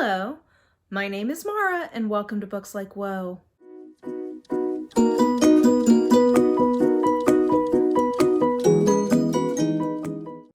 Hello, my name is Mara, and welcome to Books Like Whoa.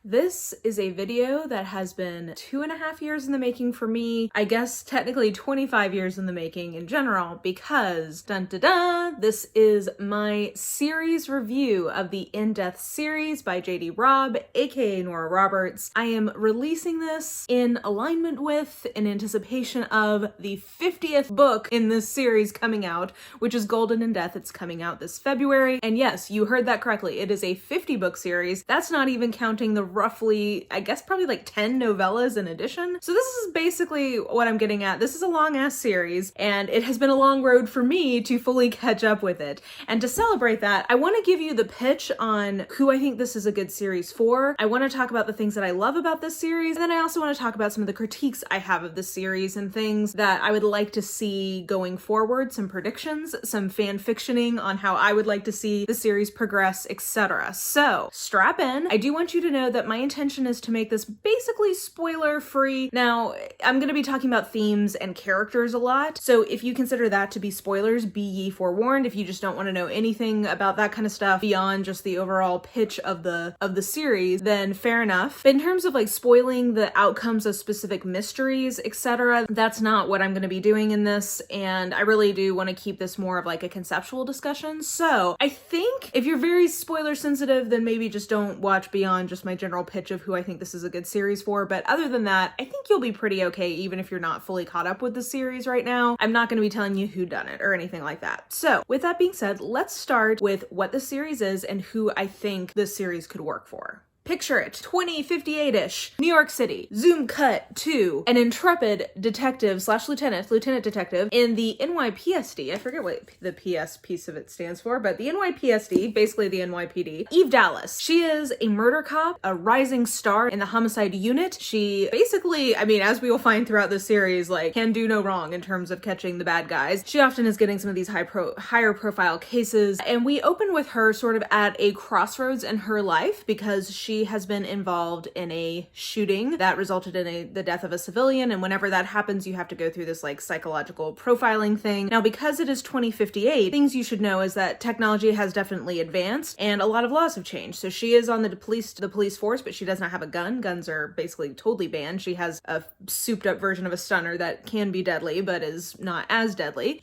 This is a video that has been 2.5 years in the making for me. I guess technically 25 years in the making in general, because this is my series review of the In Death series by JD Robb, aka Nora Roberts. I am releasing this in alignment with, in anticipation of, the 50th book in this series coming out, which is Golden in Death. It's coming out this February. And yes, you heard that correctly. It is a 50 book series. That's not even counting the roughly, I guess probably like 10 novellas in addition. So this is basically what I'm getting at. This is a long ass series, and it has been a long road for me to fully catch up with it. And to celebrate that, I want to give you the pitch on who I think this is a good series for. I want to talk about the things that I love about this series, and then I also want to talk about some of the critiques I have of the series and things that I would like to see going forward, some predictions, some fan fictioning on how I would like to see the series progress, etc. So strap in. I do want you to know that my intention is to make this basically spoiler free. Now, I'm going to be talking about themes and characters a lot, so if you consider that to be spoilers, be ye forewarned. If you just don't want to know anything about that kind of stuff beyond just the overall pitch of the series, then fair enough. But in terms of like spoiling the outcomes of specific mysteries, etc., that's not what I'm going to be doing in this, and I really do want to keep this more of like a conceptual discussion. So I think if you're very spoiler sensitive, then maybe just don't watch beyond just my general pitch of who I think this is a good series for. But other than that, I think you'll be pretty okay even if you're not fully caught up with the series right now. I'm not going to be telling you who done it or anything like that. So with that being said, let's start with what the series is and who I think this series could work for. Picture it, 2058-ish, New York City. Zoom cut to an intrepid detective slash lieutenant detective in the NYPSD. I forget what the PS piece of it stands for, but the NYPSD, basically the NYPD. Eve Dallas. She is a murder cop, a rising star in the homicide unit. She basically, I mean, as we will find throughout the series, like, can do no wrong in terms of catching the bad guys. She often is getting some of these higher profile cases, and we open with her sort of at a crossroads in her life because she has been involved in a shooting that resulted in the death of a civilian, and whenever that happens you have to go through this like psychological profiling thing. Now, because it is 2058, things you should know is that technology has definitely advanced and a lot of laws have changed. So she is on the police force, but she does not have a gun. Guns are basically totally banned. She has a souped up version of a stunner that can be deadly but is not as deadly.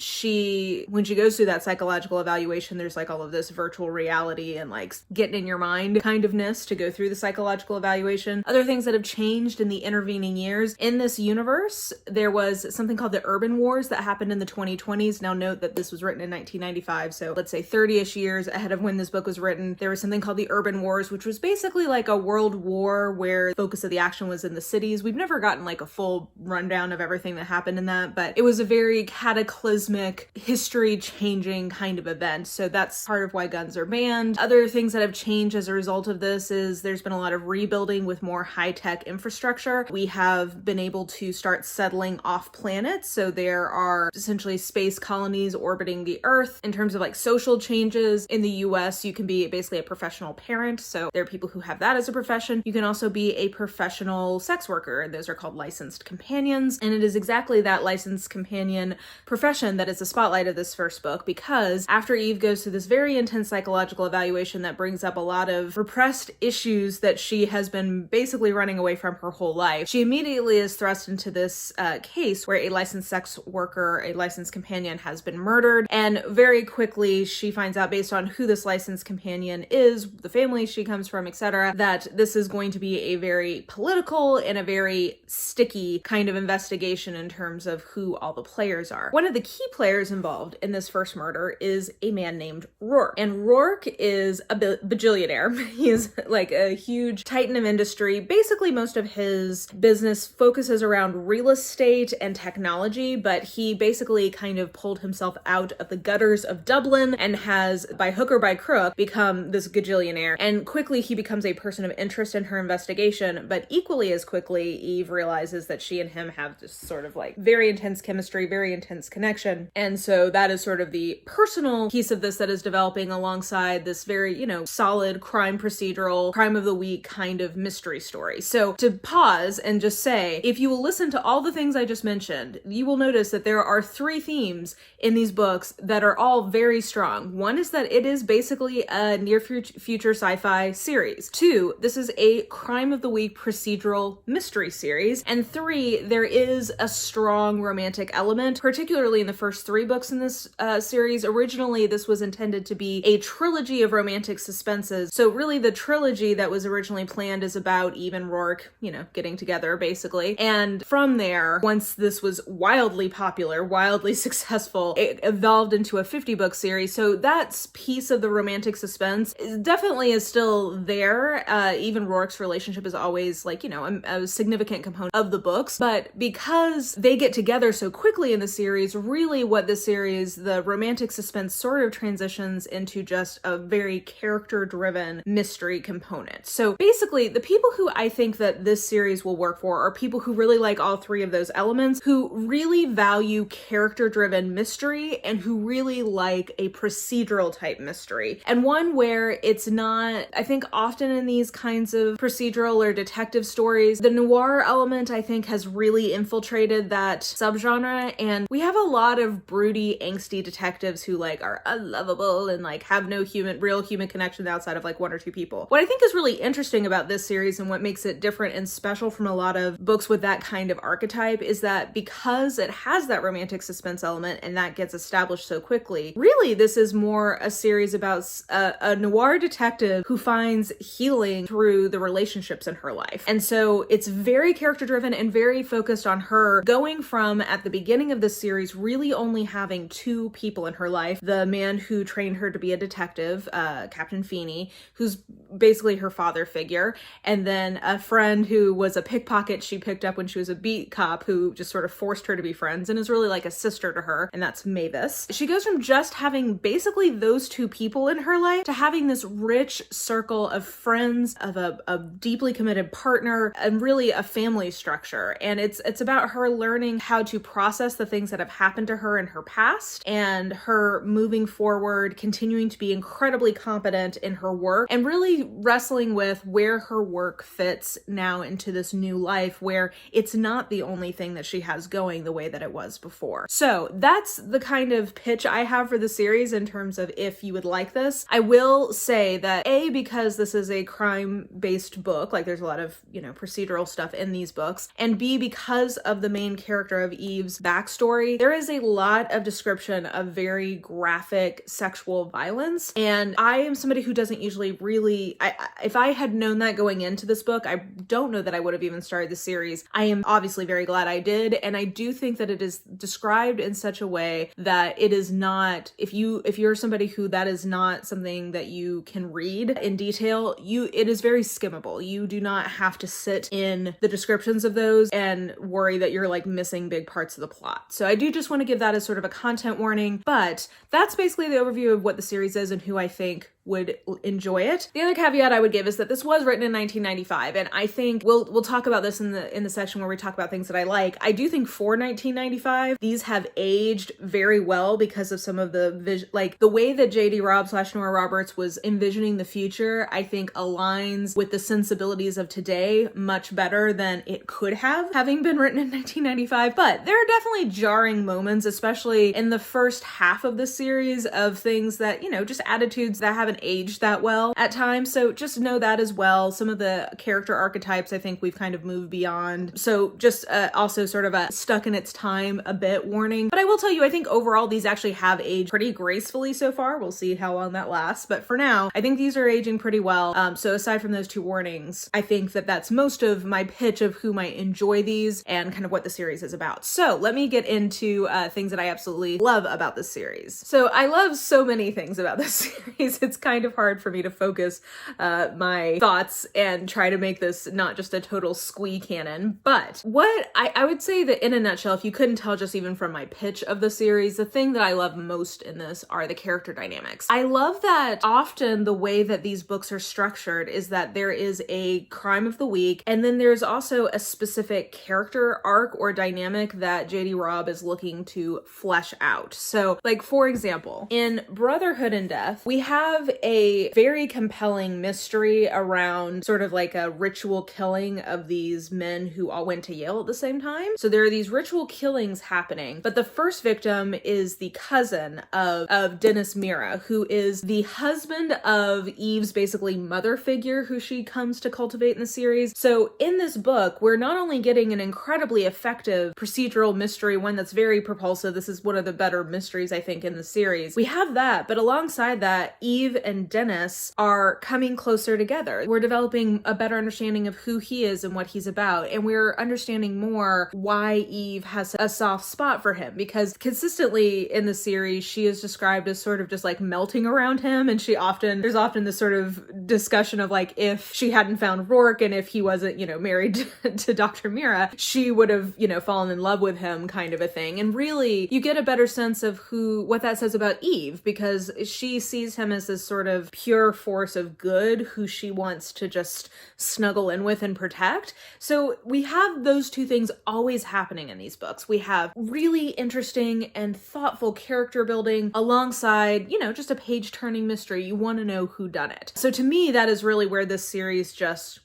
When she goes through that psychological evaluation, there's like all of this virtual reality and like getting in your mind kind ofness to go through the psychological evaluation. Other things that have changed in the intervening years. In this universe, there was something called the Urban Wars that happened in the 2020s. Now note that this was written in 1995, so let's say 30-ish years ahead of when this book was written. There was something called the Urban Wars, which was basically like a world war where the focus of the action was in the cities. We've never gotten like a full rundown of everything that happened in that, but it was a very cataclysmic, history-changing kind of event. So that's part of why guns are banned. Other things that have changed as a result of this is there's been a lot of rebuilding with more high-tech infrastructure. We have been able to start settling off planets, so there are essentially space colonies orbiting the Earth. In terms of like social changes in the US, you can be basically a professional parent, so there are people who have that as a profession. You can also be a professional sex worker, and those are called licensed companions, and it is exactly that licensed companion profession that is the spotlight of this first book, because after Eve goes through this very intense psychological evaluation that brings up a lot of repressed issues that she has been basically running away from her whole life, she immediately is thrust into this case where a licensed sex worker, a licensed companion, has been murdered, and very quickly she finds out, based on who this licensed companion is, the family she comes from, etc., that this is going to be a very political and a very sticky kind of investigation in terms of who all the players are. One of the key players involved in this first murder is a man named Rourke, and Rourke is a bajillionaire. He is like a huge titan of industry. Basically, most of his business focuses around real estate and technology, but he basically kind of pulled himself out of the gutters of Dublin and has, by hook or by crook, become this gajillionaire. And quickly he becomes a person of interest in her investigation, but equally as quickly Eve realizes that she and him have this sort of like very intense chemistry, very intense connection. And so that is sort of the personal piece of this that is developing alongside this very, solid crime crime of the week kind of mystery story. So to pause and just say, if you will listen to all the things I just mentioned, you will notice that there are 3 themes in these books that are all very strong. One is that it is basically a near future sci-fi series. 2, this is a crime of the week procedural mystery series. And 3, there is a strong romantic element, particularly in the first 3 books in this series. Originally, this was intended to be a trilogy of romantic suspenses. So really the trilogy that was originally planned is about Eve and Rourke, getting together basically. And from there, once this was wildly popular, wildly successful, it evolved into a 50-book series. So that piece of the romantic suspense definitely is still there. Eve and Rourke's relationship is always a significant component of the books. But because they get together so quickly in the series, really what the series, the romantic suspense sort of transitions into just a very character-driven mystery component. So basically, the people who I think that this series will work for are people who really like all 3 of those elements, who really value character-driven mystery, and who really like a procedural type mystery. And one where it's not, I think often in these kinds of procedural or detective stories, the noir element I think has really infiltrated that subgenre, and we have a lot of broody, angsty detectives who are unlovable and have no real human connection outside of 1 or 2 people. What I think is really interesting about this series and what makes it different and special from a lot of books with that kind of archetype is that because it has that romantic suspense element and that gets established so quickly, really this is more a series about a noir detective who finds healing through the relationships in her life. And so it's very character driven and very focused on her going from, at the beginning of this series, really only having 2 people in her life: the man who trained her to be a detective, Captain Feeney, who's basically her father figure, and then a friend who was a pickpocket she picked up when she was a beat cop who just sort of forced her to be friends and is really like a sister to her, and that's Mavis. She goes from just having basically those 2 people in her life to having this rich circle of friends, of a deeply committed partner, and really a family structure. And it's about her learning how to process the things that have happened to her in her past, and her moving forward, continuing to be incredibly competent in her work, and really wrestling with where her work fits now into this new life where it's not the only thing that she has going the way that it was before. So that's the kind of pitch I have for the series in terms of if you would like this. I will say that A, because this is a crime-based book, there's a lot of, procedural stuff in these books, and B, because of the main character of Eve's backstory, there is a lot of description of very graphic sexual violence, and I am somebody who doesn't usually really, if I had known that going into this book, I don't know that I would have even started the series. I am obviously very glad I did, and I do think that it is described in such a way that it is not, if you're somebody who that is not something that you can read in detail, it is very skimmable. You do not have to sit in the descriptions of those and worry that you're missing big parts of the plot. So I do just want to give that as sort of a content warning, but that's basically the overview of what the series is and who I think would enjoy it. The other caveat I would give is that this was written in 1995, and I think we'll talk about this in the section where we talk about things that I like. I do think for 1995, these have aged very well because of some of the the way that JD Robb / Nora Roberts was envisioning the future, I think aligns with the sensibilities of today much better than it could have, having been written in 1995. But there are definitely jarring moments, especially in the first half of the series, of things that, just attitudes that haven't aged that well at times. So just know that as well. Some of the character archetypes I think we've kind of moved beyond. So just also sort of a stuck in its time a bit warning. But I will tell you, I think overall these actually have aged pretty gracefully so far. We'll see how long that lasts. But for now, I think these are aging pretty well. So aside from those 2 warnings, I think that that's most of my pitch of who might enjoy these and kind of what the series is about. So let me get into things that I absolutely love about this series. So I love so many things about this series. It's kind of hard for me to focus my thoughts and try to make this not just a total squee canon. But what I would say that in a nutshell, if you couldn't tell just even from my pitch of the series, the thing that I love most in this are the character dynamics. I love that often the way that these books are structured is that there is a crime of the week, and then there's also a specific character arc or dynamic that JD Robb is looking to flesh out. So for example, in Brotherhood and Death, we have a very compelling mystery around sort of like a ritual killing of these men who all went to Yale at the same time. So there are these ritual killings happening, but the first victim is the cousin of Dennis Mira, who is the husband of Eve's basically mother figure who she comes to cultivate in the series. So in this book, we're not only getting an incredibly effective procedural mystery, one that's very propulsive. This is one of the better mysteries, I think, in the series. We have that, but alongside that, Eve and Dennis are coming closer together. We're developing a better understanding of who he is and what he's about, and we're understanding more why Eve has a soft spot for him, because consistently in the series, she is described as sort of just like melting around him, and there's often this sort of discussion of like, if she hadn't found Rourke and if he wasn't, married to Dr. Mira, she would have, fallen in love with him, kind of a thing. And really, you get a better sense of what that says about Eve, because she sees him as this sort of pure force of good who she wants to just snuggle in with and protect. So we have those two things always happening in these books. We have really interesting and thoughtful character building alongside, just a page-turning mystery. You want to know who done it. So to me, that is really where this series just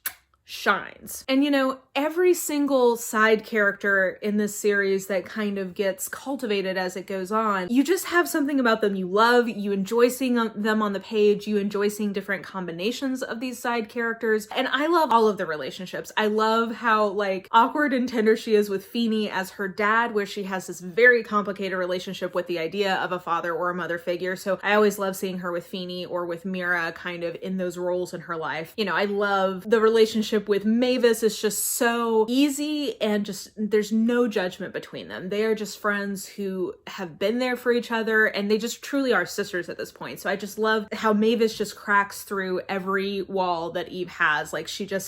shines. And every single side character in this series that kind of gets cultivated as it goes on, you just have something about them you love, you enjoy seeing them on the page, you enjoy seeing different combinations of these side characters, and I love all of the relationships. I love how awkward and tender she is with Feeney as her dad, where she has this very complicated relationship with the idea of a father or a mother figure. So I always love seeing her with Feeney or with Mira kind of in those roles in her life. I love the relationship with Mavis. Is just so easy, and just there's no judgment between them. They are just friends who have been there for each other, and they just truly are sisters at this point. So I just love how Mavis just cracks through every wall that Eve has.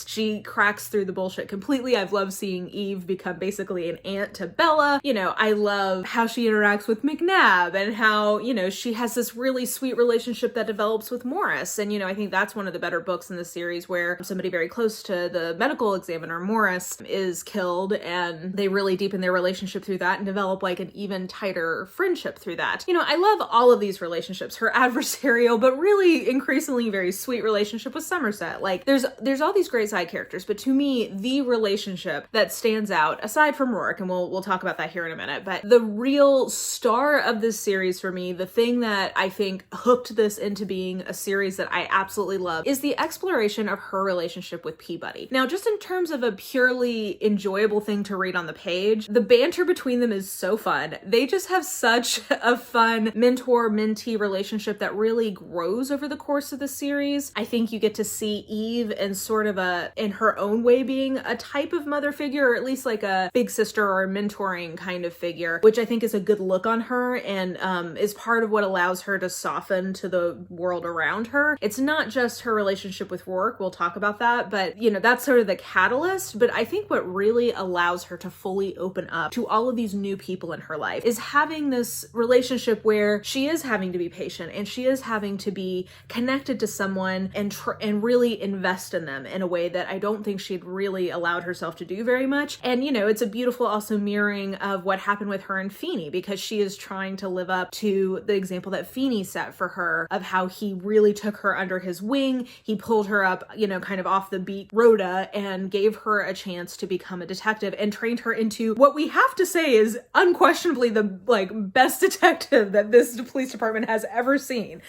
She cracks through the bullshit completely. I've loved seeing Eve become basically an aunt to Bella. I love how she interacts with McNabb, and how, she has this really sweet relationship that develops with Morris. And, I think that's one of the better books in the series, where somebody very close to the medical examiner, Morris, is killed, and they really deepen their relationship through that and develop an even tighter friendship through that. I love all of these relationships. Her adversarial, but really increasingly very sweet relationship with Somerset. There's all these great side characters, but to me, the relationship that stands out, aside from Rourke, and we'll talk about that here in a minute, but the real star of this series for me, the thing that I think hooked this into being a series that I absolutely love, is the exploration of her relationship with Peabody. Now, just in terms of a purely enjoyable thing to read on the page, the banter between them is so fun. They just have such a fun mentor-mentee relationship that really grows over the course of the series. I think you get to see Eve in sort of in her own way, being a type of mother figure, or at least a big sister or a mentoring kind of figure, which I think is a good look on her, and is part of what allows her to soften to the world around her. It's not just her relationship with Rourke, we'll talk about that, but that's sort of the catalyst. But I think what really allows her to fully open up to all of these new people in her life is having this relationship where she is having to be patient, and she is having to be connected to someone and really invest in them in a way that I don't think she'd really allowed herself to do very much. And it's a beautiful also mirroring of what happened with her and Feeney, because she is trying to live up to the example that Feeney set for her of how he really took her under his wing. He pulled her up, kind of off the beat rota, and gave her a chance to become a detective, and trained her into what we have to say is unquestionably the best detective that this police department has ever seen.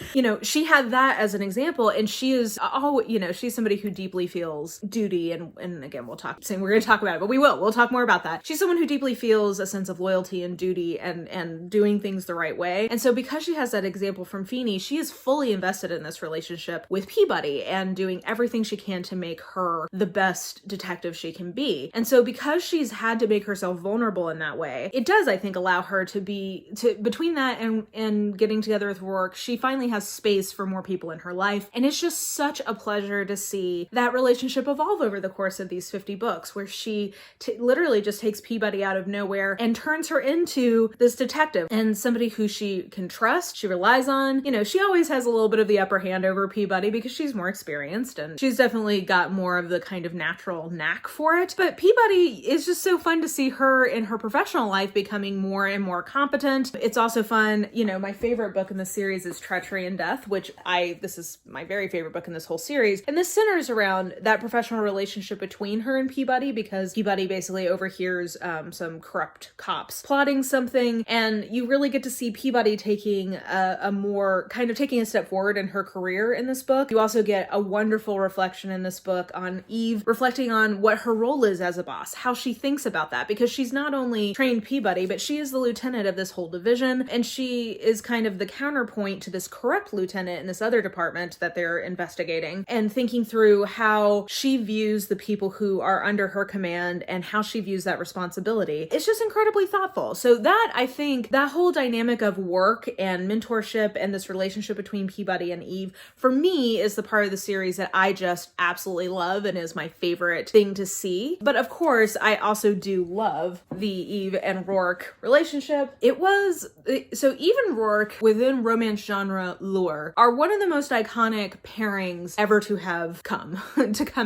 She had that as an example, and she is she's somebody who deeply feels duty, and again, we're going to talk about it, but we'll talk more about that. She's someone who deeply feels a sense of loyalty and duty and doing things the right way. And so because she has that example from Feeney, she is fully invested in this relationship with Peabody and doing everything she can to make her the best detective she can be. And so because she's had to make herself vulnerable in that way, it does, I think, allow her to between that and getting together with Rourke, she finally has space for more people in her life. And it's just such a pleasure to see that relationship evolve over the course of these 50 books, where she literally just takes Peabody out of nowhere and turns her into this detective and somebody who she can trust, she relies on. She always has a little bit of the upper hand over Peabody because she's more experienced, and she's definitely got more of the kind of natural knack for for it. But Peabody is just so fun to see her in her professional life becoming more and more competent. It's also fun, my favorite book in the series is Treachery and Death, this is my very favorite book in this whole series. And this centers around that professional relationship between her and Peabody, because Peabody basically overhears some corrupt cops plotting something, and you really get to see Peabody taking taking a step forward in her career in this book. You also get a wonderful reflection in this book on Eve reflecting on what her role is as a boss, how she thinks about that, because she's not only trained Peabody, but she is the lieutenant of this whole division, and she is kind of the counterpoint to this corrupt lieutenant in this other department that they're investigating, and thinking through how she views the people who are under her command and how she views that responsibility. It's just incredibly thoughtful. So that, I think, that whole dynamic of work and mentorship and this relationship between Peabody and Eve, for me, is the part of the series that I just absolutely love and is my favorite thing to see. But of course, I also do love the Eve and Rourke relationship. So Eve and Rourke within romance genre lore are one of the most iconic pairings ever to have come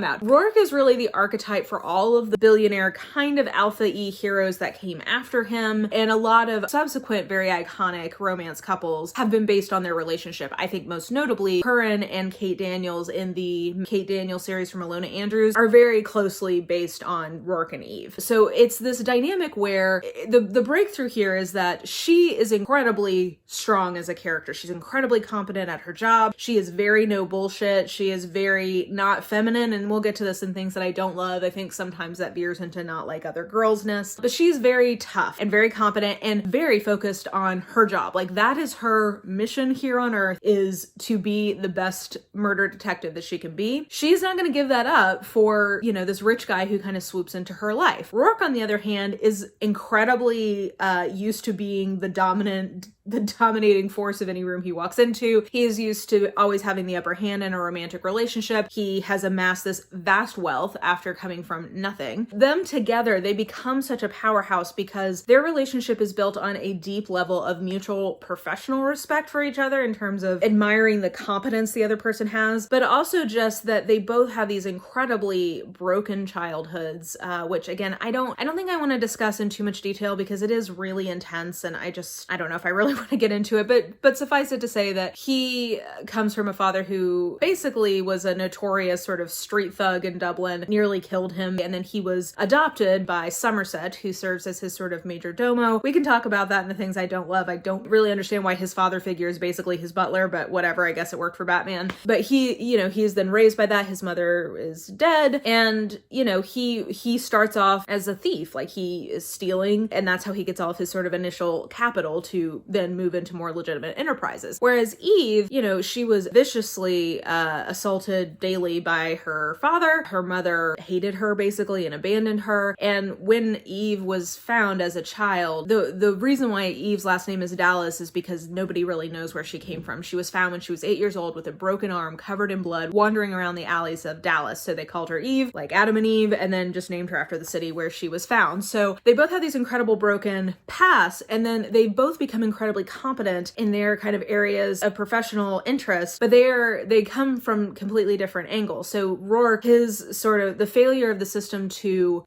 out. Rourke is really the archetype for all of the billionaire kind of alpha E heroes that came after him, and a lot of subsequent very iconic romance couples have been based on their relationship. I think most notably Curran and Kate Daniels in the Kate Daniels series from Ilona Andrews are very closely based on Rourke and Eve. So it's this dynamic where the breakthrough here is that she is incredibly strong as a character. She's incredibly competent at her job. She is very no bullshit. She is very not feminine, and we'll get to this in things that I don't love. I think sometimes that veers into not like other girlsness, but she's very tough and very competent and very focused on her job. Like, that is her mission here on Earth, is to be the best murder detective that she can be. She's not going to give that up for, this rich guy who kind of swoops into her life. Rourke, on the other hand, is incredibly used to being the dominating force of any room he walks into. He is used to always having the upper hand in a romantic relationship. He has amassed this vast wealth after coming from nothing. Them together, they become such a powerhouse because their relationship is built on a deep level of mutual professional respect for each other in terms of admiring the competence the other person has, but also just that they both have these incredibly broken childhoods, which again, I don't think I want to discuss in too much detail because it is really intense, and I don't know if I really want to get into it, but suffice it to say that he comes from a father who basically was a notorious sort of street thug in Dublin, nearly killed him, and then he was adopted by Somerset, who serves as his sort of major domo. We can talk about that and the things I don't love. I don't really understand why his father figure is basically his butler, but whatever, I guess it worked for Batman. But he's then raised by that. His mother is dead, and he starts off as a thief, like he is stealing, and that's how he gets all of his sort of initial capital to then move into more legitimate enterprises. Whereas Eve, she was viciously assaulted daily by her father. Her mother hated her basically and abandoned her. And when Eve was found as a child, the reason why Eve's last name is Dallas is because nobody really knows where she came from. She was found when she was 8 years old with a broken arm, covered in blood, wandering around the alleys of Dallas. So they called her Eve, like Adam and Eve, and then just named her after the city where she was found. So they both have these incredible broken pasts, and then they both become incredibly competent in their kind of areas of professional interest, but they come from completely different angles. So Rourke, his sort of the failure of the system to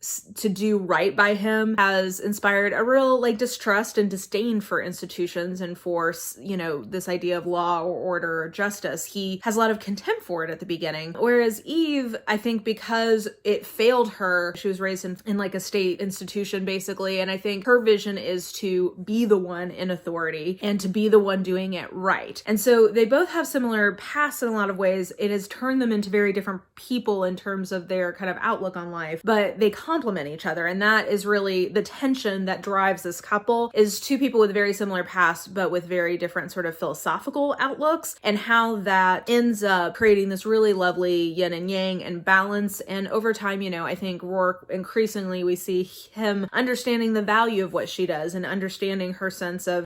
do right by him has inspired a real distrust and disdain for institutions and for this idea of law or order or justice. He has a lot of contempt for it at the beginning. Whereas Eve, I think because it failed her, she was raised in like a state institution basically, and I think her vision is to be the one in authority and to be the one doing it right. And so they both have similar pasts in a lot of ways. It has turned them into very different people in terms of their kind of outlook on life, but they complement each other. And that is really the tension that drives this couple, is two people with very similar pasts, but with very different sort of philosophical outlooks, and how that ends up creating this really lovely yin and yang and balance. And over time, I think Rourke, increasingly we see him understanding the value of what she does and understanding her sense of,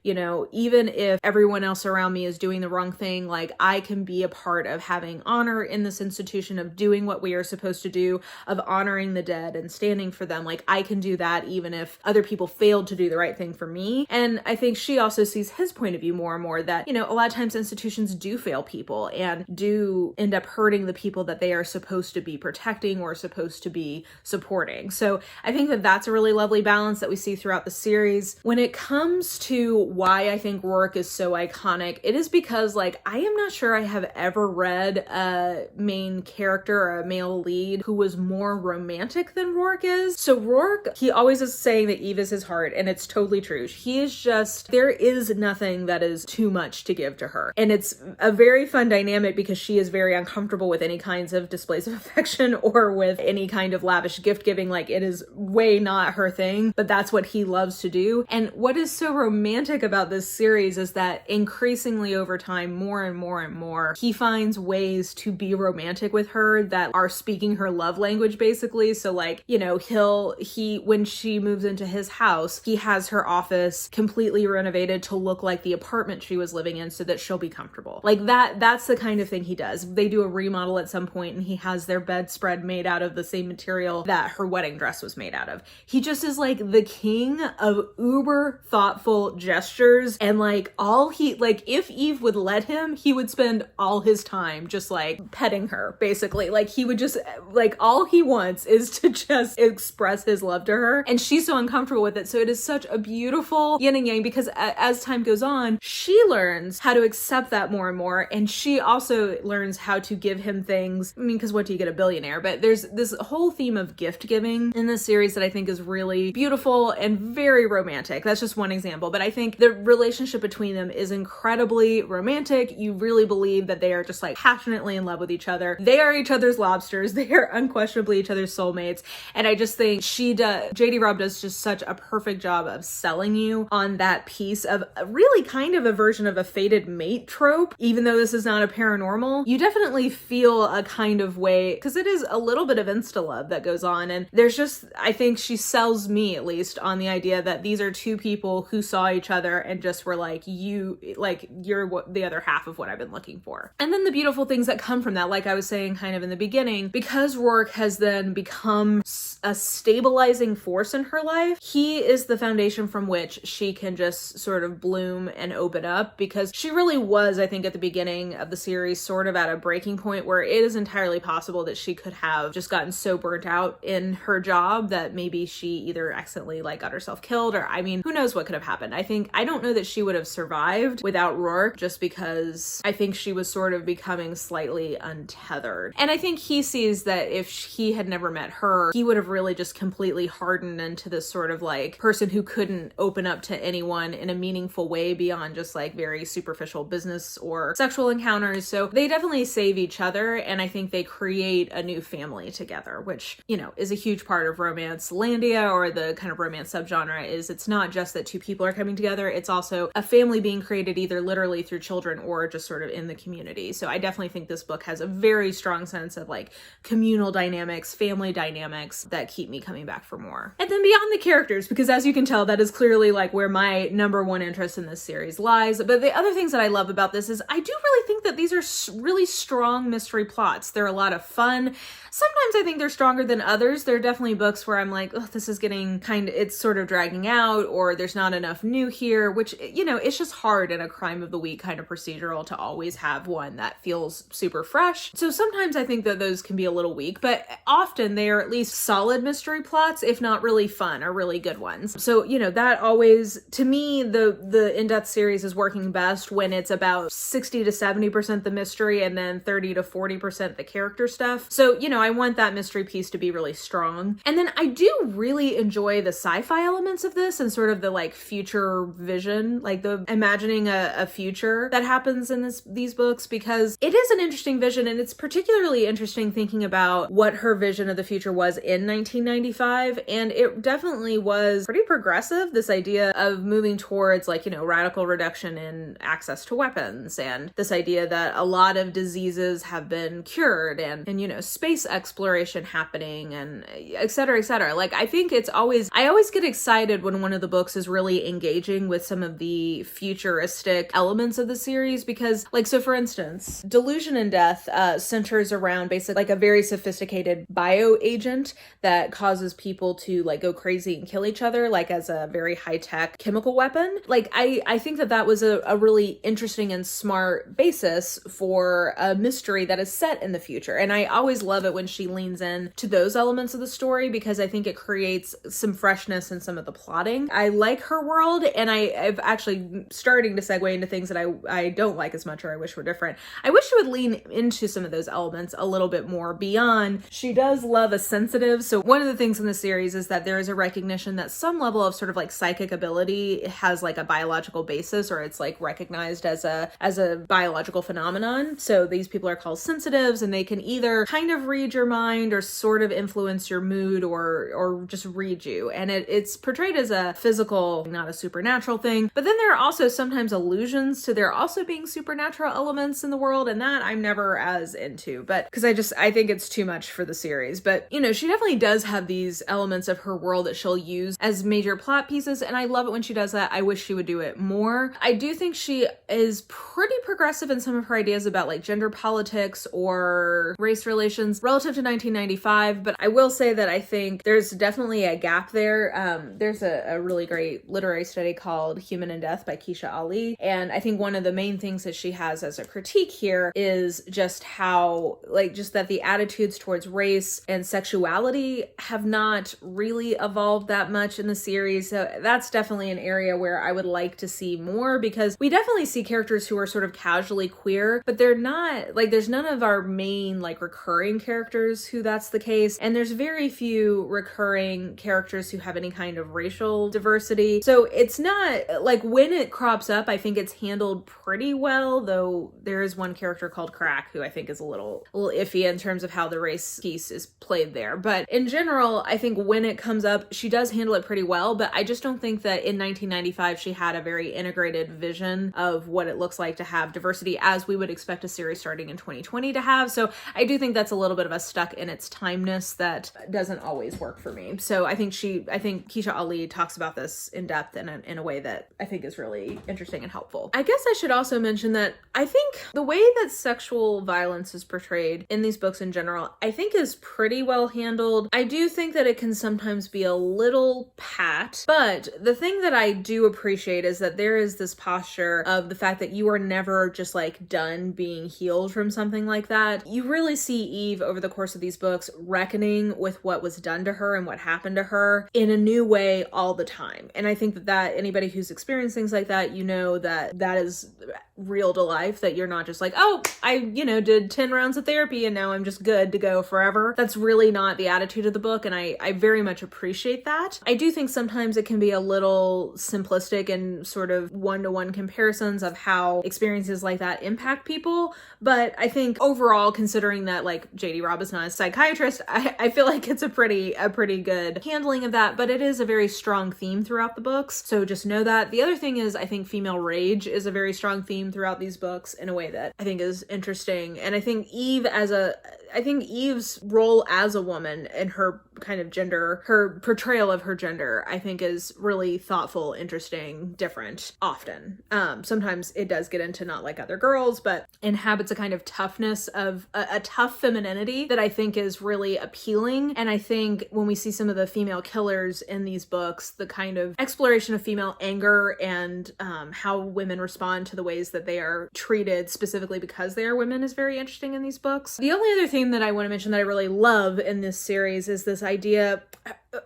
even if everyone else around me is doing the wrong thing, like I can be a part of having honor in this institution, of doing what we are supposed to do, of honoring the dead and standing for them. Like I can do that even if other people failed to do the right thing for me. And I think she also sees his point of view more and more, that, a lot of times institutions do fail people and do end up hurting the people that they are supposed to be protecting or supposed to be supporting. So I think that that's a really lovely balance that we see throughout the series. When it comes to why I think Rourke is so iconic, it is because, like, I am not sure I have ever read a main character or a male lead who was more romantic than Rourke is. So Rourke, he always is saying that Eve is his heart, and it's totally true. He is just, there is nothing that is too much to give to her. And it's a very fun dynamic because she is very uncomfortable with any kinds of displays of affection or with any kind of lavish gift giving. Like, it is way not her thing, but that's what he loves to do. And what is so romantic about this series is that increasingly over time, more and more and more, he finds ways to be romantic with her that are speaking her love language, basically. So like, when she moves into his house, he has her office completely renovated to look like the apartment she was living in so that she'll be comfortable. Like that's the kind of thing he does. They do a remodel at some point and he has their bedspread made out of the same material that her wedding dress was made out of. He just is like the king of uber thoughtful gestures, and like if Eve would let him, he would spend all his time just like petting her, basically. Like he would just, like, all he wants is to just express his love to her, and she's so uncomfortable with it. So it is such a beautiful yin and yang, because as time goes on, she learns how to accept that more and more, and she also learns how to give him things. I mean, because what do you get a billionaire? But there's this whole theme of gift giving in this series that I think is really beautiful and very romantic. That's just one example, but I think the relationship between them is incredibly romantic. You really believe that they are just like passionately in love with each other. They are each other's lobsters. They are unquestionably each other's soulmates. And I just think JD Robb does just such a perfect job of selling you on that piece of really kind of a version of a fated mate trope. Even though this is not a paranormal, you definitely feel a kind of way, because it is a little bit of insta-love that goes on. And there's just, I think she sells me at least on the idea that these are two people who saw each other and just were like, you're the other half of what I've been looking for. And then the beautiful things that come from that, like I was saying kind of in the beginning, because Rourke has then become a stabilizing force in her life, he is the foundation from which she can just sort of bloom and open up, because she really was, I think, at the beginning of the series sort of at a breaking point where it is entirely possible that she could have just gotten so burnt out in her job that maybe she either accidentally got herself killed, or I mean, who knows what could have happened. I don't know that she would have survived without Rourke, just because I think she was sort of becoming slightly untethered. And I think he sees that if he had never met her, he would have really just completely hardened into this sort of like person who couldn't open up to anyone in a meaningful way beyond just like very superficial business or sexual encounters. So they definitely save each other, and I think they create a new family together, which, is a huge part of romance landia, or the kind of romance subgenre. Is it's not just that two people are coming together, it's also a family being created either literally through children or just sort of in the community. So I definitely think this book has a very strong sense of like communal dynamics, family dynamics that keep me coming back for more. And then beyond the characters, because as you can tell, that is clearly like where my number one interest in this series lies. But the other things that I love about this is I do really think that these are really strong mystery plots. They're a lot of fun. Sometimes I think they're stronger than others. There are definitely books where I'm like, oh, this is getting it's sort of dragging out, or there's not enough new here, which, it's just hard in a crime of the week kind of procedural to always have one that feels super fresh. So sometimes I think that those can be a little weak, but often they are at least solid mystery plots, if not really fun or really good ones. So, that always, to me, the In-Depth series is working best when it's about 60 to 70% the mystery and then 30 to 40% the character stuff. So, I want that mystery piece to be really strong. And then I do really enjoy the sci-fi elements of this and sort of the like future vision, like the imagining a future that happens in these books, because it is an interesting vision, and it's particularly interesting thinking about what her vision of the future was in 1995, and it definitely was pretty progressive, this idea of moving towards like, radical reduction in access to weapons, and this idea that a lot of diseases have been cured, and space exploration happening, and et cetera, et cetera. Like, I think I always get excited when one of the books is really engaging with some of the futuristic elements of the series, because like, so for instance, Delusion and Death centers around basically like a very sophisticated bio agent that causes people to like go crazy and kill each other, like as a very high-tech chemical weapon. Like, I think that was a really interesting and smart basis for a mystery that is set in the future. And I always love it when she leans in to those elements of the story, because I think it creates some freshness in some of the plotting. I like her world, and I've actually starting to segue into things that I don't like as much, or I wish were different. I wish she would lean into some of those elements a little bit more beyond. She does love a sensitive. So one of the things in the series is that there is a recognition that some level of sort of like psychic ability has like a biological basis, or it's like recognized as a biological phenomenon. So these people are called sensitives, and they can either kind of read your mind or sort of influence your mood, or just read you. And it's portrayed as a physical, not a supernatural thing. But then there are also sometimes allusions to there also being supernatural elements in the world, and that I'm never as into, but because I think it's too much for the series. But she definitely does have these elements of her world that she'll use as major plot pieces, and I love it when she does that. I wish she would do it more. I do think she is pretty progressive in some of her ideas about like gender politics or race relations relative to 1995, but I will say that I think there's definitely a gap there. There's a really great literary study called Human and Death by Keisha Ali, and I think one of the main things that she has as a critique here is just how, like, just that the attitudes towards race and sexuality have not really evolved that much in the series. So that's definitely an area where I would like to see more, because we definitely see characters who are sort of casually queer, but they're not, like, there's none of our main, like, recurring characters who that's the case, and there's very few recurring characters who have any kind of racial diversity. So it's not, like, when it crops up, I think it's handled pretty well, though there is one character called Crack who I think is a little iffy in terms of how the race piece is played there. But in general, I think when it comes up, she does handle it pretty well, but I just don't think that in 1995 she had a very integrated vision of what it looks like to have diversity as we would expect a series starting in 2020 to have. So I do think that's a little bit of a stuck in its timeness that doesn't always work for me. So I think Keisha Ali talks about this in depth in a way that I think is really interesting and helpful. I guess I should also mention that I think the way that sexual violence is portrayed in these books in general, I think is pretty well handled. I do think that it can sometimes be a little pat, but the thing that I do appreciate is that there is this posture of the fact that you are never just like done being healed from something like that. You really see Eve over the course of these books reckoning with what was done to her and what happened to her in a new way all the time. And I think that anybody who's experienced things like that, that is real to life, that you're not just like, oh, I, did 10 rounds of therapy and now I'm just good to go forever. That's really not the attitude of the book, and I very much appreciate that. I do think sometimes it can be a little simplistic and sort of one-to-one comparisons of how experiences like that impact people, but I think overall, considering that like JD Robb is not a psychiatrist, I feel like it's a pretty good handling of that, but it is a very strong theme throughout the books, so just know that. The other thing is, I think female rage is a very strong theme throughout these books in a way that I think is interesting, and I think Eve's role as a woman and her kind of gender, her portrayal of her gender, I think is really thoughtful, interesting, different, often. Sometimes it does get into not like other girls, but inhabits a kind of toughness of a tough femininity that I think is really appealing. And I think when we see some of the female killers in these books, the kind of exploration of female anger and how women respond to the ways that they are treated specifically because they are women is very interesting in these books. The only other thing that I want to mention that I really love in this series is this idea,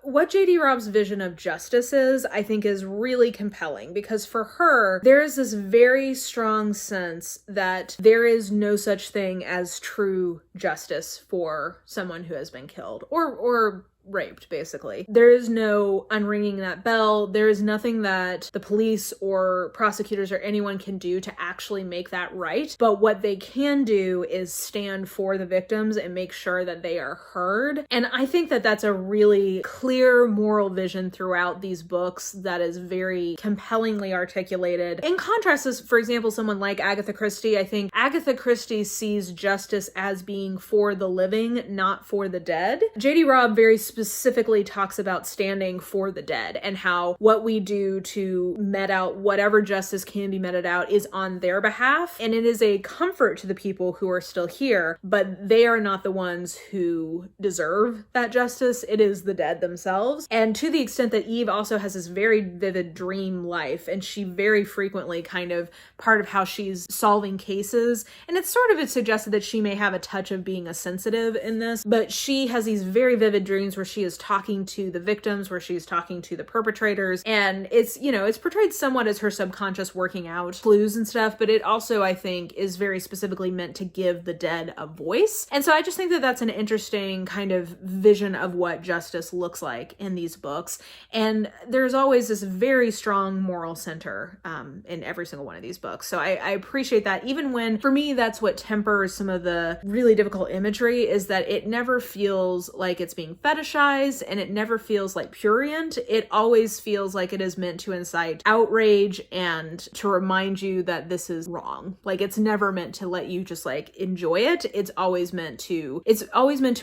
what JD Robb's vision of justice is, I think is really compelling, because for her, there is this very strong sense that there is no such thing as true justice for someone who has been killed, or raped, basically. There is no unringing that bell. There is nothing that the police or prosecutors or anyone can do to actually make that right. But what they can do is stand for the victims and make sure that they are heard. And I think that that's a really clear moral vision throughout these books that is very compellingly articulated. In contrast to, for example, someone like Agatha Christie, I think Agatha Christie sees justice as being for the living, not for the dead. JD Robb very specifically talks about standing for the dead and how what we do to met out whatever justice can be meted out is on their behalf. And it is a comfort to the people who are still here, but they are not the ones who deserve that justice. It is the dead themselves. And to the extent that Eve also has this very vivid dream life, and she very frequently kind of part of how she's solving cases, and it's suggested that she may have a touch of being a sensitive in this, but she has these very vivid dreams where she is talking to the victims, where she's talking to the perpetrators, and it's portrayed somewhat as her subconscious working out clues and stuff, but it also, I think, is very specifically meant to give the dead a voice. And so I just think that that's an interesting kind of vision of what justice looks like in these books. And there's always this very strong moral center in every single one of these books. So I appreciate that, even when, for me, that's what tempers some of the really difficult imagery, is that it never feels like it's being fetishized and it never feels like prurient. It always feels like it is meant to incite outrage and to remind you that this is wrong. Like, it's never meant to let you just like enjoy it. It's always meant to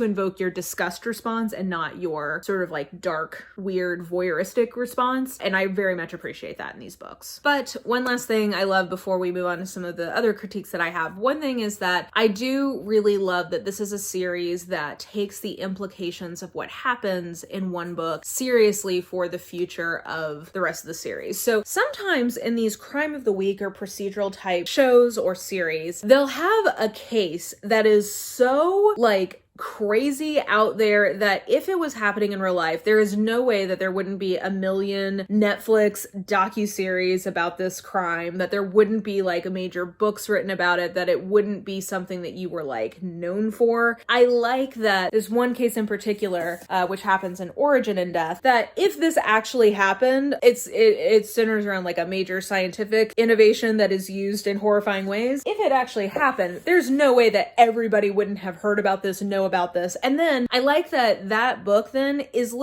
invoke your disgust response and not your sort of like dark, weird, voyeuristic response. And I very much appreciate that in these books. But one last thing I love before we move on to some of the other critiques that I have. One thing is that I do really love that this is a series that takes the implications of what happens in one book seriously for the future of the rest of the series. So sometimes in these crime of the week or procedural type shows or series, they'll have a case that is so like crazy out there that if it was happening in real life, there is no way that there wouldn't be a million Netflix docuseries about this crime, that there wouldn't be like major books written about it, that it wouldn't be something that you were like known for. I like that there's one case in particular, which happens in Origin and Death, that if this actually happened, it centers around like a major scientific innovation that is used in horrifying ways. If it actually happened, there's no way that everybody wouldn't have heard about this, know about this. And then I like that book then is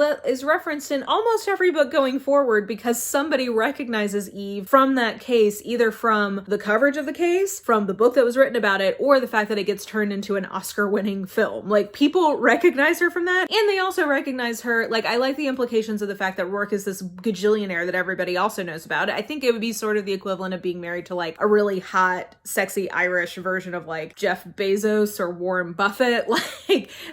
referenced in almost every book going forward, because somebody recognizes Eve from that case, either from the coverage of the case, from the book that was written about it, or the fact that it gets turned into an Oscar-winning film. Like, people recognize her from that, and they also recognize her, like, I like the implications of the fact that Rourke is this gajillionaire that everybody also knows about. I think it would be sort of the equivalent of being married to like a really hot, sexy Irish version of like Jeff Bezos or Warren Buffett.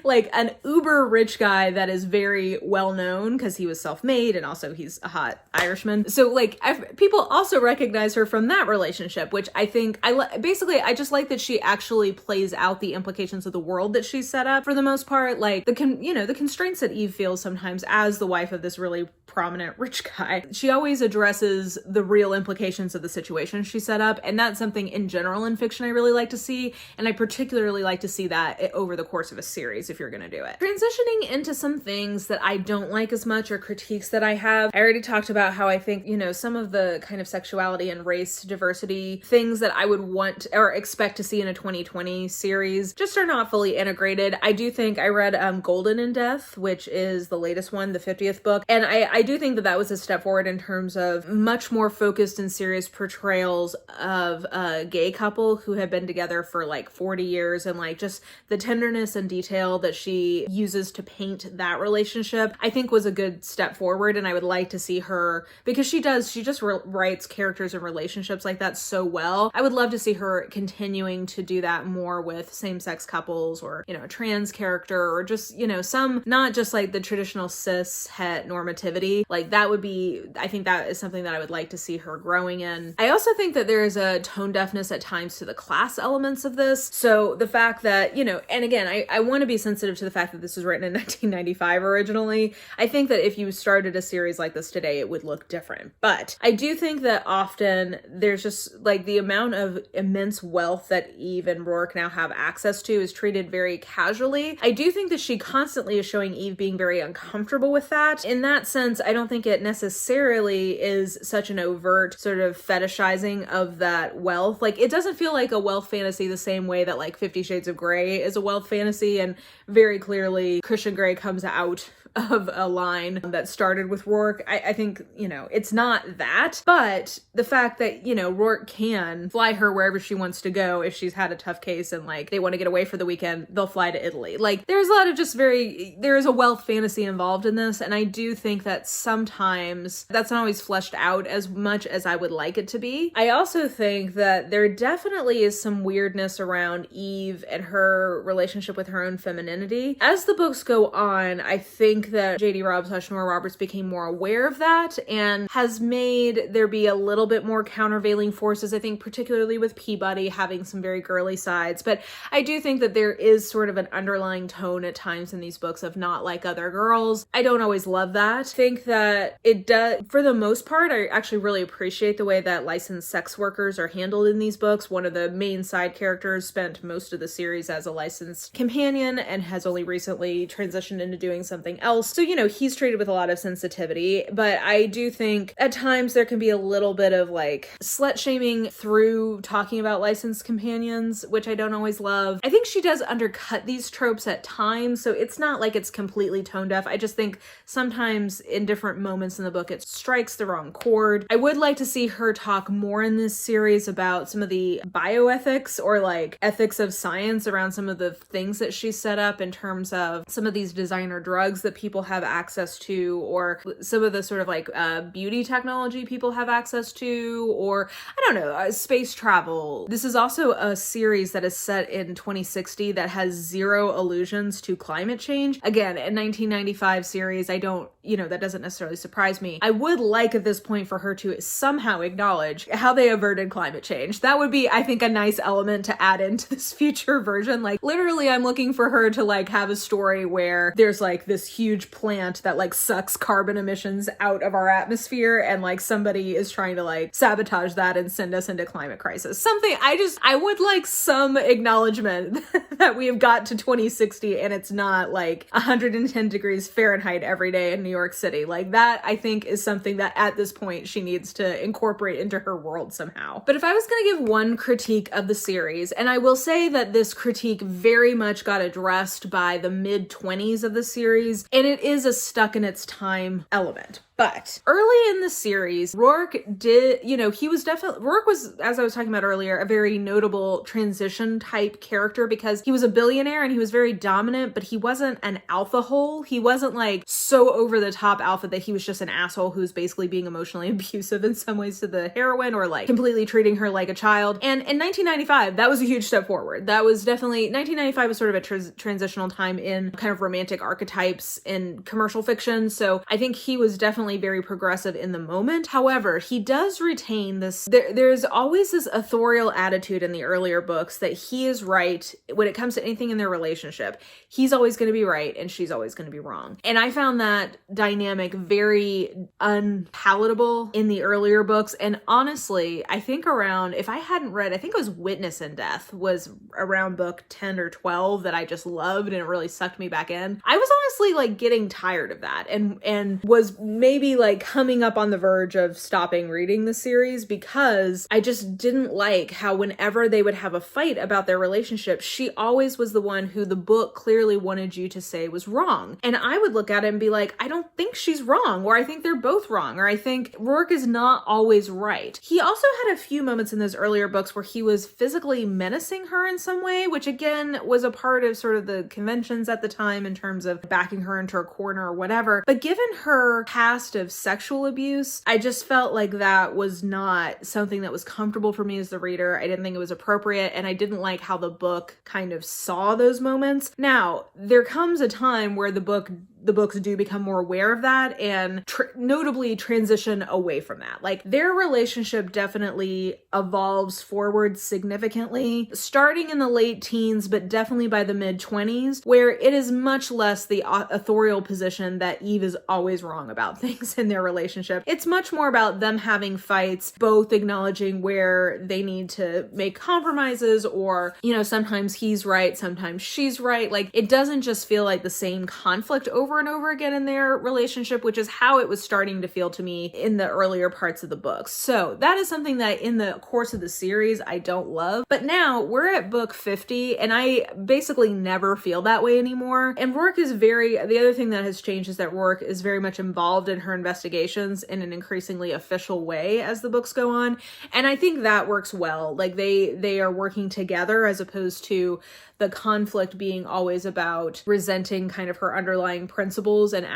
Like an uber rich guy that is very well known because he was self-made and also he's a hot Irishman. So like people also recognize her from that relationship, which I think basically I just like that she actually plays out the implications of the world that she's set up for the most part. Like the constraints that Eve feels sometimes as the wife of this really prominent rich guy. She always addresses the real implications of the situation she set up, and that's something in general in fiction I really like to see, and I particularly like to see that over the course of a series if you're gonna do it. Transitioning into some things that I don't like as much or critiques that I have. I already talked about how I think, some of the kind of sexuality and race diversity things that I would want or expect to see in a 2020 series just are not fully integrated. I do think I read Golden in Death, which is the latest one, the 50th book, and I do think that was a step forward in terms of much more focused and serious portrayals of a gay couple who have been together for like 40 years, and like just the tenderness and detail that she uses to paint that relationship, I think was a good step forward. And I would like to see her, because she just writes characters and relationships like that so well. I would love to see her continuing to do that more with same-sex couples, or, a trans character, or just, some, not just like the traditional cis het normativity. Like that would be, I think that is something that I would like to see her growing in. I also think that there is a tone deafness at times to the class elements of this. So the fact that, and again, I want to be sensitive to the fact that this was written in 1995 originally. I think that if you started a series like this today, it would look different. But I do think that often there's just like the amount of immense wealth that Eve and Rourke now have access to is treated very casually. I do think that she constantly is showing Eve being very uncomfortable with that. In that sense, I don't think it necessarily is such an overt sort of fetishizing of that wealth. Like, it doesn't feel like a wealth fantasy the same way that like 50 Shades of Grey is a wealth fantasy, and very clearly Christian Grey comes out of a line that started with Rourke. I think, you know, it's not that, but the fact that, you know, Rourke can fly her wherever she wants to go if she's had a tough case and like they want to get away for the weekend, they'll fly to Italy. Like, there's a lot of just there is a wealth fantasy involved in this, and I do think that sometimes that's not always fleshed out as much as I would like it to be. I also think that there definitely is some weirdness around Eve and her relationship with her own femininity. As the books go on, I think that JD Robb / Nora Roberts became more aware of that and has made there be a little bit more countervailing forces, I think, particularly with Peabody having some very girly sides. But I do think that there is sort of an underlying tone at times in these books of not like other girls. I don't always love that. I think that it does, for the most part, I actually really appreciate the way that licensed sex workers are handled in these books. One of the main side characters spent most of the series as a licensed companion and has only recently transitioned into doing something else. So, you know, he's treated with a lot of sensitivity, but I do think at times there can be a little bit of like slut shaming through talking about licensed companions, which I don't always love. I think she does undercut these tropes at times, so it's not like it's completely tone deaf. I just think sometimes in different moments in the book, it strikes the wrong chord. I would like to see her talk more in this series about some of the bioethics or like ethics of science around some of the things that she set up in terms of some of these designer drugs that people have access to, or some of the sort of like beauty technology people have access to, or I don't know, space travel. This is also a series that is set in 2060 that has zero allusions to climate change. Again, a 1995 series, I don't, you know, that doesn't necessarily surprise me. I would like at this point for her to somehow acknowledge how they averted climate change. That would be, I think, a nice element to add into this future version. Like, literally, I'm looking for her to like have a story where there's like this huge plant that like sucks carbon emissions out of our atmosphere, and like somebody is trying to like sabotage that and send us into climate crisis. Something I would like some acknowledgement that we have got to 2060 and it's not like 110 degrees Fahrenheit every day in New York City. Like, that I think is something that at this point she needs to incorporate into her world somehow. But if I was going to give one critique of the series, and I will say that this critique very much got addressed by the mid-20s of the series, and it is a stuck in its time element. But early in the series, Rourke did, you know, Rourke was, as I was talking about earlier, a very notable transition type character because he was a billionaire and he was very dominant, but he wasn't an alpha hole. He wasn't like so over the top alpha that he was just an asshole who's basically being emotionally abusive in some ways to the heroine or like completely treating her like a child. And in 1995, that was a huge step forward. That was definitely, 1995 was sort of a transitional time in kind of romantic archetypes in commercial fiction. So I think he was definitely very progressive in the moment. However, he does retain this, there's always this authorial attitude in the earlier books that he is right when it comes to anything in their relationship. He's always going to be right and she's always going to be wrong. And I found that dynamic very unpalatable in the earlier books. And honestly, I think around, if I hadn't read, I think it was Witness and Death was around book 10 or 12 that I just loved and it really sucked me back in. I was honestly like getting tired of that and was maybe like coming up on the verge of stopping reading the series because I just didn't like how whenever they would have a fight about their relationship, she always was the one who the book clearly wanted you to say was wrong. And I would look at it and be like, I don't think she's wrong, or I think they're both wrong, or I think Rourke is not always right. He also had a few moments in those earlier books where he was physically menacing her in some way, which again was a part of sort of the conventions at the time in terms of backing her into a corner or whatever. But given her past of sexual abuse, I just felt like that was not something that was comfortable for me as the reader. I didn't think it was appropriate, and I didn't like how the book kind of saw those moments. Now, there comes a time where the book the books do become more aware of that and notably transition away from that. Like, their relationship definitely evolves forward significantly, starting in the late teens, but definitely by the mid-20s, where it is much less the authorial position that Eve is always wrong about things in their relationship. It's much more about them having fights, both acknowledging where they need to make compromises, or, you know, sometimes he's right, sometimes she's right. Like, it doesn't just feel like the same conflict over and over again in their relationship, which is how it was starting to feel to me in the earlier parts of the books. So that is something that in the course of the series I don't love. But now we're at book 50 and I basically never feel that way anymore. And Rourke is the other thing that has changed is that Rourke is very much involved in her investigations in an increasingly official way as the books go on. And I think that works well. Like, they are working together as opposed to the conflict being always about resenting kind of her underlying principles and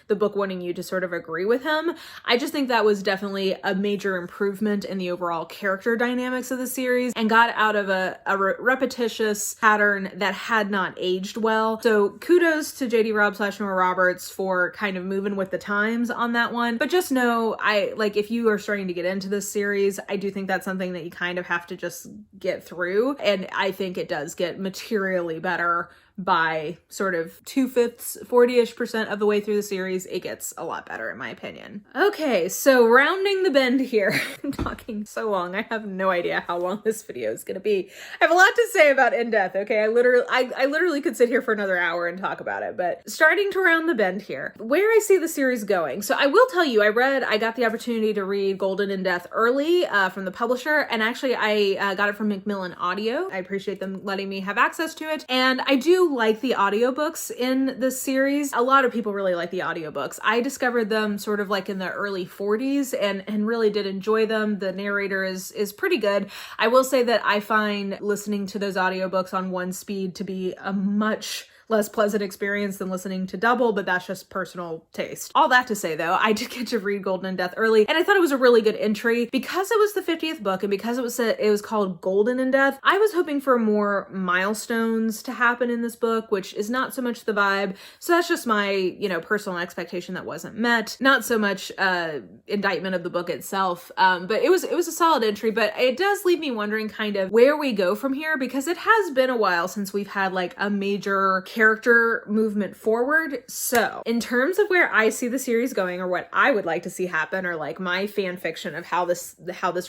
the book wanting you to sort of agree with him. I just think that was definitely a major improvement in the overall character dynamics of the series and got out of a repetitious pattern that had not aged well. So kudos to JD Robb / Nora Roberts for kind of moving with the times on that one. But just know, if you are starting to get into this series, I do think that's something that you kind of have to just get through. And I think it does get materially better by sort of 2/5, 40-ish% of the way through the series. It gets a lot better in my opinion. Okay, so rounding the bend here. I'm talking so long. I have no idea how long this video is gonna be. I have a lot to say about In Death, okay? I literally could sit here for another hour and talk about it, but starting to round the bend here. Where I see the series going. So I will tell you, I got the opportunity to read Golden in Death early from the publisher, and actually I got it from Macmillan Audio. I appreciate them letting me have access to it, and I do like the audiobooks in this series. A lot of people really like the audiobooks. I discovered them sort of like in the early 40s and really did enjoy them. The narrator is pretty good. I will say that I find listening to those audiobooks on one speed to be a much less pleasant experience than listening to double, but that's just personal taste. All that to say though, I did get to read Golden in Death early, and I thought it was a really good entry. Because it was the 50th book, and because it was called Golden in Death, I was hoping for more milestones to happen in this book, which is not so much the vibe. So that's just my, personal expectation that wasn't met. Not so much indictment of the book itself, but it was a solid entry, but it does leave me wondering kind of where we go from here, because it has been a while since we've had like a major character movement forward. So in terms of where I see the series going, or what I would like to see happen, or like my fan fiction of how this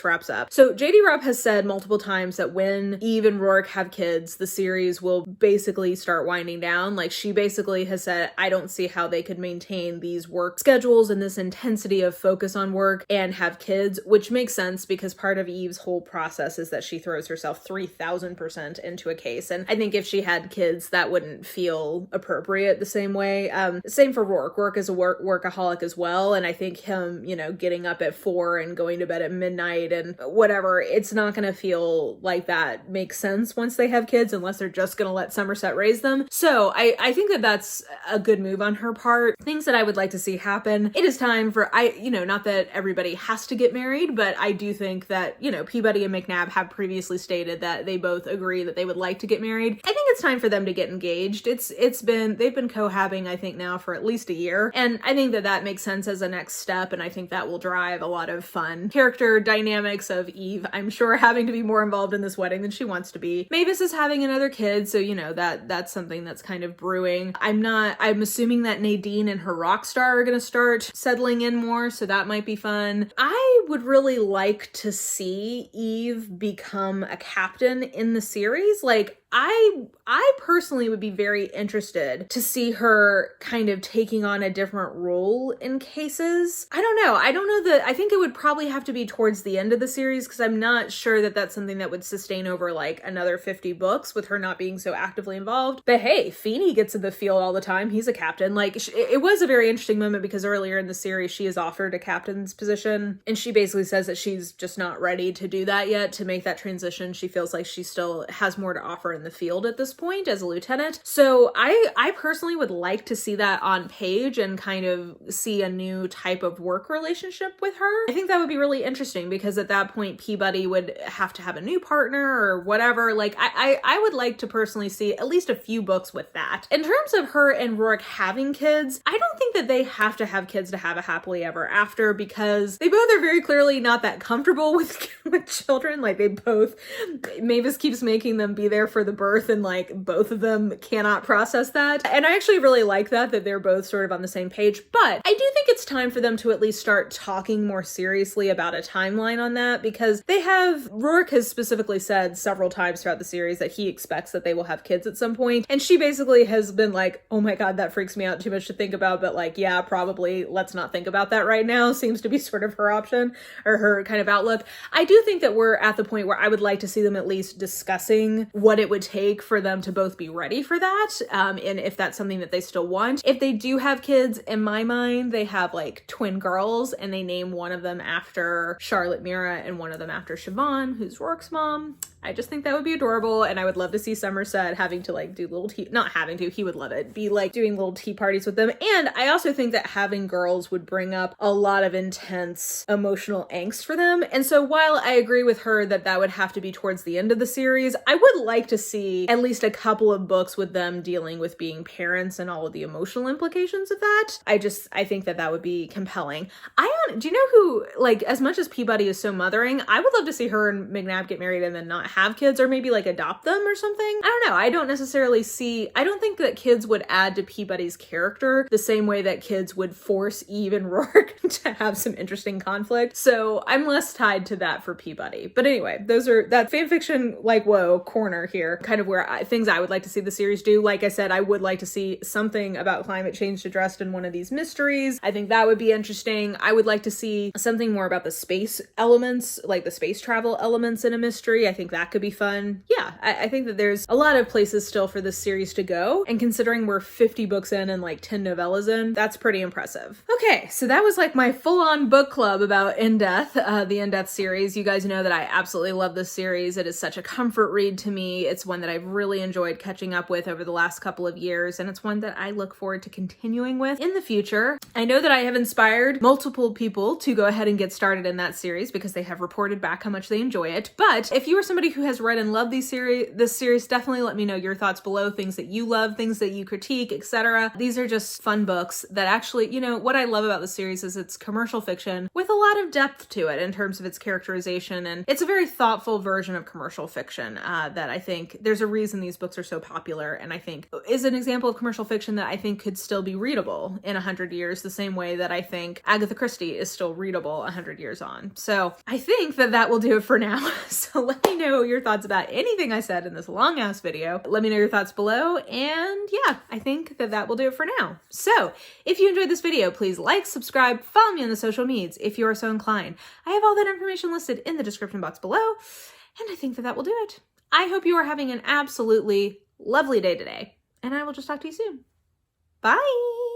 wraps up. So JD Robb has said multiple times that when Eve and Rourke have kids, the series will basically start winding down. Like, she basically has said, I don't see how they could maintain these work schedules and this intensity of focus on work and have kids, which makes sense because part of Eve's whole process is that she throws herself 3,000% into a case. And I think if she had kids, that wouldn't feel appropriate the same way. Same for Rourke. Rourke is a workaholic as well, and I think him, getting up at 4 and going to bed at midnight and whatever, it's not going to feel like that makes sense once they have kids, unless they're just going to let Somerset raise them. So I think that that's a good move on her part. Things that I would like to see happen. It is time for, not that everybody has to get married, but I do think that, Peabody and McNabb have previously stated that they both agree that they would like to get married. I think it's time for them to get engaged. They've been cohabbing, I think, now for at least a year. And I think that makes sense as a next step. And I think that will drive a lot of fun character dynamics of Eve, I'm sure, having to be more involved in this wedding than she wants to be. Mavis is having another kid. So, that's something that's kind of brewing. I'm assuming that Nadine and her rock star are going to start settling in more. So that might be fun. I would really like to see Eve become a captain in the series. Like, I personally would be very interested to see her kind of taking on a different role in cases. I don't know I think it would probably have to be towards the end of the series, because I'm not sure that that's something that would sustain over like another 50 books with her not being so actively involved. But hey, Feeney gets in the field all the time. He's a captain. Like, it was a very interesting moment because earlier in the series, she is offered a captain's position, and she basically says that she's just not ready to do that yet, to make that transition. She feels like she still has more to offer in the field at this point as a lieutenant. So I personally would like to see that on page and kind of see a new type of work relationship with her. I think that would be really interesting because at that point Peabody would have to have a new partner or whatever. Like I would like to personally see at least a few books with that. In terms of her and Rourke having kids, I don't think that they have to have kids to have a happily ever after because they both are very clearly not that comfortable with children. Like they both, Mavis keeps making them be there for the birth and like both of them cannot process that. And I actually really like that they're both sort of on the same page, but I do think it's time for them to at least start talking more seriously about a timeline on that because Rourke has specifically said several times throughout the series that he expects that they will have kids at some point. And she basically has been like, oh my God, that freaks me out, too much to think about. But like, yeah, probably let's not think about that right now seems to be sort of her option or her kind of outlook. I do think that we're at the point where I would like to see them at least discussing what it would take for them to both be ready for that. And if that's something that they still want. If they do have kids, in my mind, they have like twin girls and they name one of them after Charlotte Mira and one of them after Siobhan, who's Rourke's mom. I just think that would be adorable, and I would love to see Somerset having to like do little not having to, he would love it, be like doing little tea parties with them. And I also think that having girls would bring up a lot of intense emotional angst for them. And so while I agree with her that that would have to be towards the end of the series, I would like to see at least a couple of books with them dealing with being parents and all of the emotional implications of that. I think that that would be compelling. Do you know who, like, as much as Peabody is so mothering, I would love to see her and McNabb get married and then not have kids or maybe like adopt them or something. I don't know. I don't think that kids would add to Peabody's character the same way that kids would force Eve and Rourke to have some interesting conflict. So I'm less tied to that for Peabody. But anyway, that fanfiction, like, whoa, corner here, kind of where things I would like to see the series do. Like I said, I would like to see something about climate change addressed in one of these mysteries. I think that would be interesting. I would like to see something more about the space elements, like the space travel elements in a mystery. I think that could be fun. Yeah, I think that there's a lot of places still for this series to go. And considering we're 50 books in and like 10 novellas in, that's pretty impressive. Okay, so that was like my full-on book club about In Death, the In Death series. You guys know that I absolutely love this series. It is such a comfort read to me. It's one that I've really enjoyed catching up with over the last couple of years, and it's one that I look forward to continuing with in the future. I know that I have inspired multiple people to go ahead and get started in that series because they have reported back how much they enjoy it. But if you are somebody who has read and loved this series, definitely let me know your thoughts below, things that you love, things that you critique, etc. These are just fun books that actually, you know, what I love about the series is it's commercial fiction with a lot of depth to it in terms of its characterization, and it's a very thoughtful version of commercial fiction that I think there's a reason these books are so popular, and I think is an example of commercial fiction that I think could still be readable in 100 years, the same way that I think Agatha Christie is still readable 100 years on. So I think that will do it for now. So let me know your thoughts about anything I said in this long ass video. Let me know your thoughts below, and yeah, I think that will do it for now. So if you enjoyed this video, please like, subscribe, follow me on the social medias if you are so inclined. I have all that information listed in the description box below, and I think that will do it. I hope you are having an absolutely lovely day today, and I will just talk to you soon. Bye!